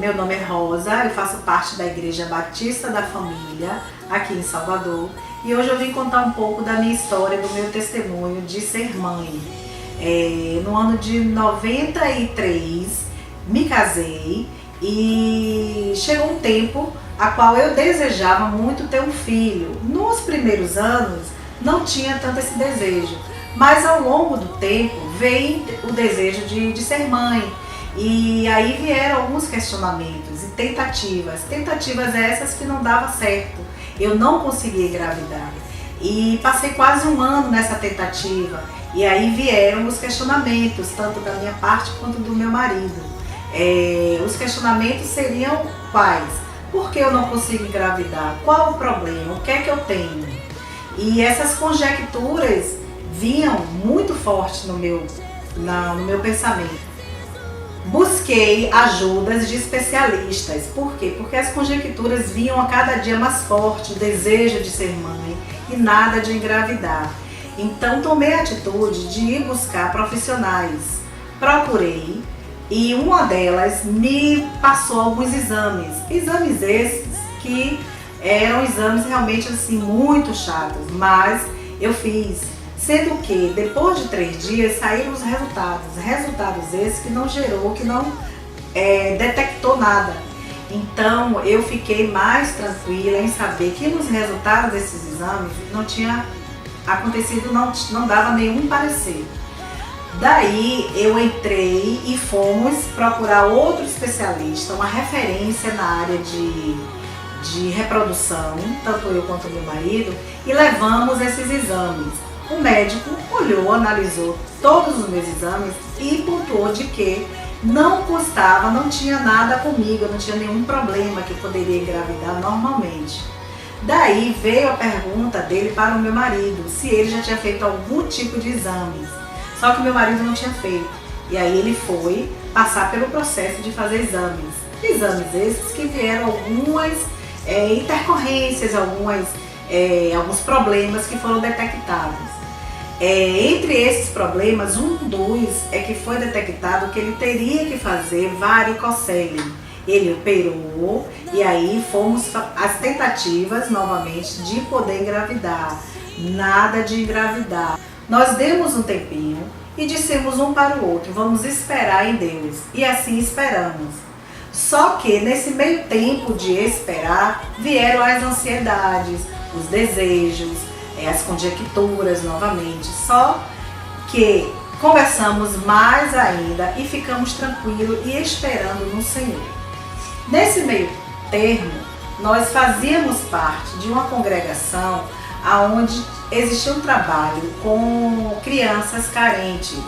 Meu nome é Rosa, eu faço parte da Igreja Batista da Família, aqui em Salvador. E hoje eu vim contar um pouco da minha história, do meu testemunho de ser mãe. No ano de 93, me casei e chegou um tempo a qual eu desejava muito ter um filho. Nos primeiros anos não tinha tanto esse desejo, mas ao longo do tempo veio o desejo de ser mãe. E aí vieram alguns questionamentos e tentativas essas que não davam certo. Eu não conseguia engravidar e passei quase um ano nessa tentativa. E aí vieram os questionamentos, tanto da minha parte quanto do meu marido. Os questionamentos seriam quais? Por que eu não consigo engravidar? Qual o problema? O que é que eu tenho? E essas conjecturas vinham muito forte no meu pensamento. Busquei ajudas de especialistas. Por quê? Porque as conjecturas vinham a cada dia mais forte, o desejo de ser mãe e nada de engravidar. Então tomei a atitude de ir buscar profissionais. Procurei e uma delas me passou alguns exames esses que eram exames realmente assim muito chatos, mas eu fiz. Sendo que depois de 3 dias saíram os resultados esses que não detectou nada. Então eu fiquei mais tranquila em saber que nos resultados desses exames não tinha acontecido, não dava nenhum parecer. Daí eu entrei e fomos procurar outro especialista, uma referência na área de reprodução, tanto eu quanto meu marido, e levamos esses exames. O médico olhou, analisou todos os meus exames e pontuou de que não custava, não tinha nada comigo, não tinha nenhum problema, que eu poderia engravidar normalmente. Daí veio a pergunta dele para o meu marido, se ele já tinha feito algum tipo de exames. Só que meu marido não tinha feito. E aí ele foi passar pelo processo de fazer exames. Exames esses que vieram algumas intercorrências, alguns problemas que foram detectados. Entre esses problemas, um dos é que foi detectado que ele teria que fazer varicocele. Ele operou e aí fomos às tentativas novamente de poder engravidar. Nada de engravidar. Nós demos um tempinho e dissemos um para o outro, vamos esperar em Deus. E assim esperamos. Só que nesse meio tempo de esperar, vieram as ansiedades, os desejos, as conjecturas novamente. Só que conversamos mais ainda e ficamos tranquilos e esperando no Senhor. Nesse meio termo, nós fazíamos parte de uma congregação onde existia um trabalho com crianças carentes.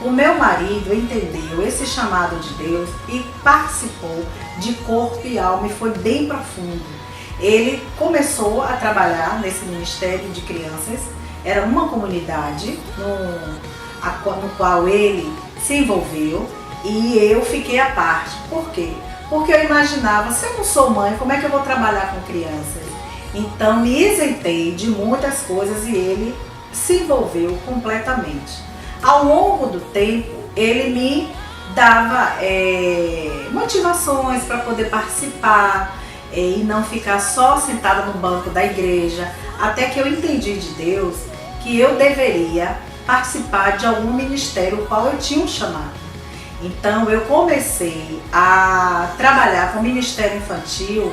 O meu marido entendeu esse chamado de Deus e participou de corpo e alma e foi bem profundo. Ele começou a trabalhar nesse ministério de crianças, era uma comunidade no qual ele se envolveu e eu fiquei à parte. Por quê? Porque eu imaginava, se eu não sou mãe, como é que eu vou trabalhar com crianças? Então me isentei de muitas coisas e ele se envolveu completamente. Ao longo do tempo, ele me dava motivações para poder participar e não ficar só sentada no banco da igreja, até que eu entendi de Deus que eu deveria participar de algum ministério o qual eu tinha um chamado. Então eu comecei a trabalhar com ministério infantil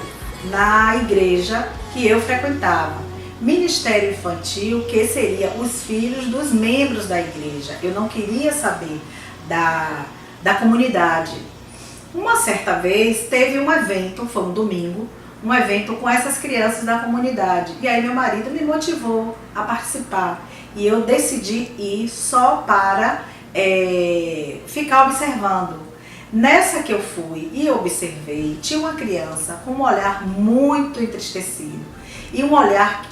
na igreja que eu frequentava. Ministério infantil, que seria os filhos dos membros da igreja. Eu não queria saber da comunidade. Uma certa vez teve um evento, foi um domingo, um evento com essas crianças da comunidade. E aí meu marido me motivou a participar. E eu decidi ir só para ficar observando. Nessa que eu fui e observei, tinha uma criança com um olhar muito entristecido e um olhar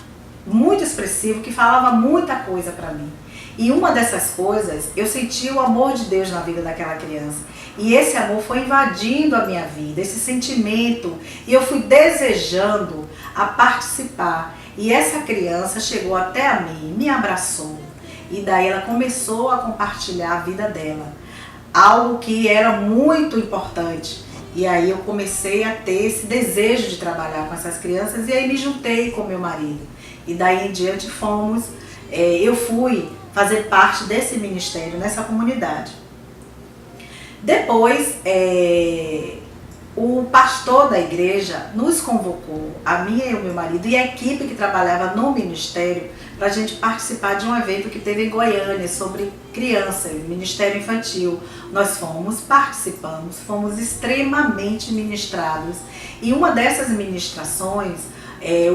muito expressivo que falava muita coisa para mim. E uma dessas coisas, eu senti o amor de Deus na vida daquela criança. E esse amor foi invadindo a minha vida, esse sentimento, e eu fui desejando a participar. E essa criança chegou até a mim, me abraçou, e daí ela começou a compartilhar a vida dela. Algo que era muito importante. E aí eu comecei a ter esse desejo de trabalhar com essas crianças e aí me juntei com meu marido. E daí em diante eu fui fazer parte desse ministério nessa comunidade. Depois, o pastor da igreja nos convocou, a mim e o meu marido, e a equipe que trabalhava no ministério, para a gente participar de um evento que teve em Goiânia sobre crianças, ministério infantil. Nós participamos, fomos extremamente ministrados. E uma dessas ministrações,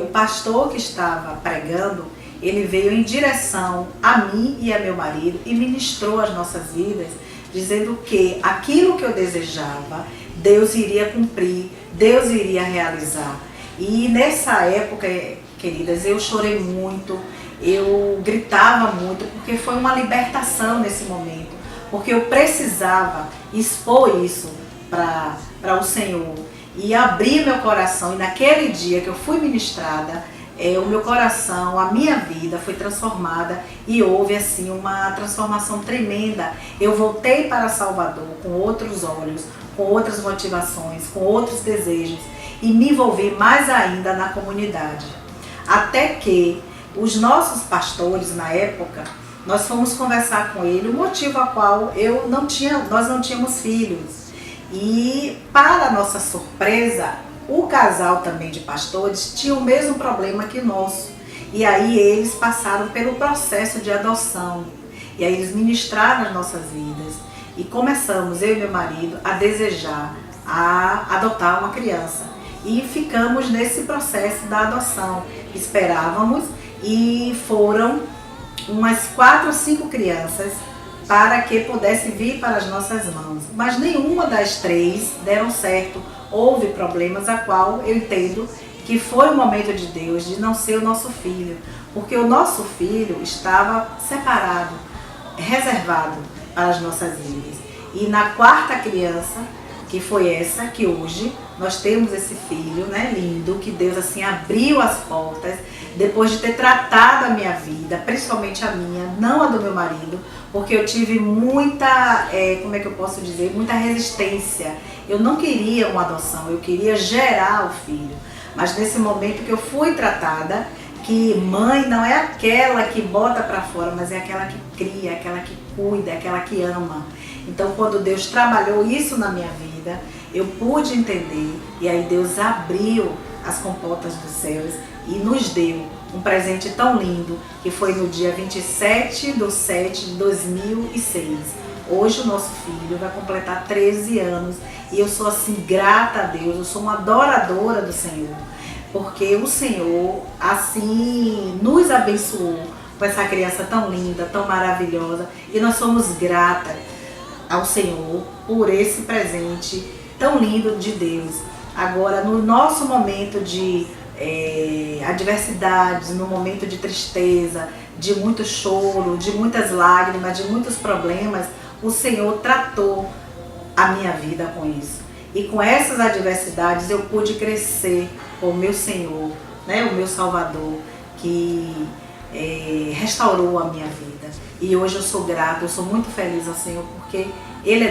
o pastor que estava pregando, ele veio em direção a mim e a meu marido e ministrou as nossas vidas, dizendo que aquilo que eu desejava, Deus iria cumprir, Deus iria realizar. E nessa época, queridas, eu chorei muito, eu gritava muito, porque foi uma libertação nesse momento, porque eu precisava expor isso para o Senhor e abrir meu coração. E naquele dia que eu fui ministrada, o meu coração, a minha vida foi transformada e houve assim uma transformação tremenda. Eu voltei para Salvador com outros olhos, com outras motivações, com outros desejos e me envolvi mais ainda na comunidade. Até que os nossos pastores na época, nós fomos conversar com ele, o motivo a qual nós não tínhamos filhos. E para nossa surpresa, o casal também de pastores tinha o mesmo problema que o nosso. E aí eles passaram pelo processo de adoção. E aí eles ministraram as nossas vidas. E começamos, eu e meu marido, a desejar, a adotar uma criança. E ficamos nesse processo da adoção. Esperávamos e foram umas 4 ou 5 crianças para que pudesse vir para as nossas mãos. Mas nenhuma das 3 deram certo. Houve problemas a qual eu entendo que foi o momento de Deus de não ser o nosso filho, porque o nosso filho estava separado, reservado para as nossas vidas. E na 4ª criança, que foi essa, que hoje nós temos esse filho, né, lindo, que Deus assim abriu as portas, depois de ter tratado a minha vida, principalmente a minha, não a do meu marido, porque eu tive muita, como é que eu posso dizer, muita resistência. Eu não queria uma adoção, eu queria gerar o filho. Mas nesse momento que eu fui tratada, que mãe não é aquela que bota para fora, mas é aquela que cria, aquela que cuida, aquela que ama. Então quando Deus trabalhou isso na minha vida, eu pude entender e aí Deus abriu as comportas dos céus e nos deu um presente tão lindo, que foi no dia 27/7/2006. Hoje o nosso filho vai completar 13 anos e eu sou assim grata a Deus, eu sou uma adoradora do Senhor, porque o Senhor assim nos abençoou com essa criança tão linda, tão maravilhosa, e nós somos gratas ao Senhor por esse presente tão lindo de Deus. Agora, no nosso momento de adversidades, no momento de tristeza, de muito choro, de muitas lágrimas, de muitos problemas, o Senhor tratou a minha vida com isso. E com essas adversidades eu pude crescer com o meu Senhor, né, o meu Salvador, que restaurou a minha vida. E hoje eu sou grata, eu sou muito feliz ao Senhor, porque Ele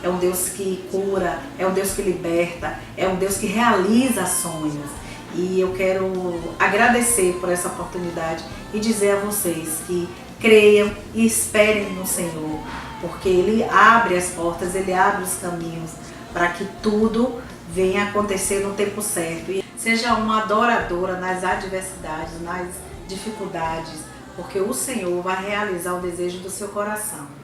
é um Deus que cura, é um Deus que liberta, é um Deus que realiza sonhos. E eu quero agradecer por essa oportunidade e dizer a vocês que creiam e esperem no Senhor, porque Ele abre as portas, Ele abre os caminhos para que tudo venha acontecer no tempo certo. E seja uma adoradora nas adversidades, nas dificuldades, porque o Senhor vai realizar o desejo do seu coração.